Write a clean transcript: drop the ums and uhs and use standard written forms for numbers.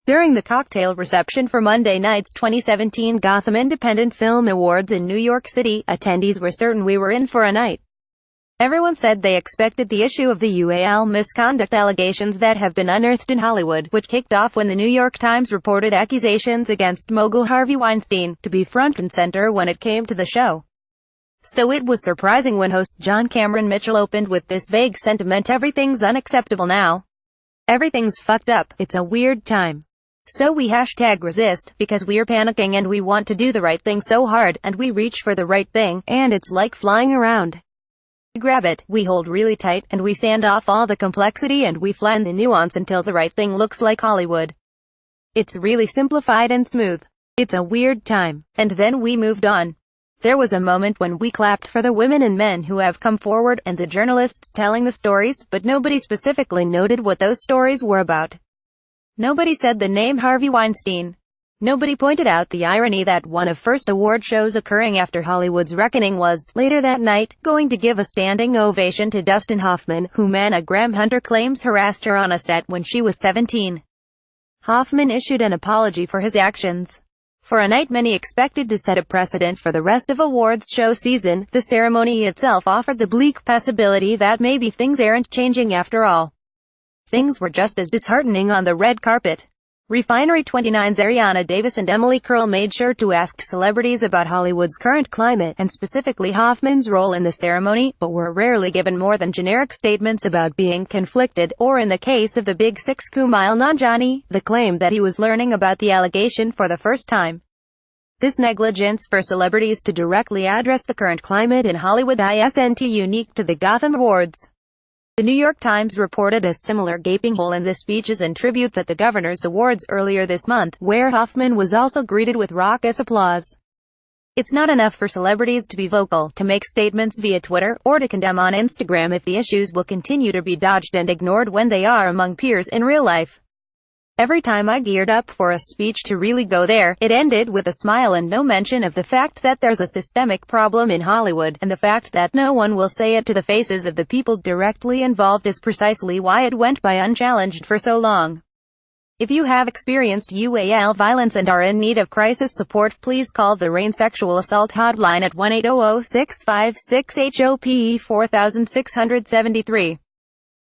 During the cocktail reception for Monday night's 2017 Gotham Independent Film Awards in New York City, attendees were certain we were in for a night. Everyone said they expected the issue of the UAL misconduct allegations that have been unearthed in Hollywood, which kicked off when the New York Times reported accusations against mogul Harvey Weinstein, to be front and center when it came to the show. So it was surprising when host John Cameron Mitchell opened with this vague sentiment: "Everything's unacceptable now. Everything's fucked up. It's a weird time. So we #resist, because we're panicking and we want to do the right thing so hard, and we reach for the right thing, and it's like flying around. We grab it, we hold really tight, and we sand off all the complexity and we flatten the nuance until the right thing looks like Hollywood. It's really simplified and smooth. It's a weird time. And then we moved on. There was a moment when we clapped for the women and men who have come forward, and the journalists telling the stories, but nobody specifically noted what those stories were about. Nobody said the name Harvey Weinstein. Nobody pointed out the irony that one of first award shows occurring after Hollywood's reckoning was, later that night, going to give a standing ovation to Dustin Hoffman, whom Anna Graham Hunter claims harassed her on a set when she was 17. Hoffman issued an apology for his actions. For a night many expected to set a precedent for the rest of awards show season, the ceremony itself offered the bleak possibility that maybe things aren't changing after all. Things were just as disheartening on the red carpet. Refinery 29's Ariana Davis and Emily Curl made sure to ask celebrities about Hollywood's current climate, and specifically Hoffman's role in the ceremony, but were rarely given more than generic statements about being conflicted, or in the case of the Big Six, Kumail Nanjiani, the claim that he was learning about the allegation for the first time. This negligence for celebrities to directly address the current climate in Hollywood isn't unique to the Gotham Awards. The New York Times reported a similar gaping hole in the speeches and tributes at the Governor's Awards earlier this month, where Hoffman was also greeted with raucous applause. It's not enough for celebrities to be vocal, to make statements via Twitter, or to condemn on Instagram if the issues will continue to be dodged and ignored when they are among peers in real life. Every time I geared up for a speech to really go there, it ended with a smile and no mention of the fact that there's a systemic problem in Hollywood, and the fact that no one will say it to the faces of the people directly involved is precisely why it went by unchallenged for so long. If you have experienced UAL violence and are in need of crisis support, please call the RAIN Sexual Assault Hotline at 1-800-656-HOPE 4673.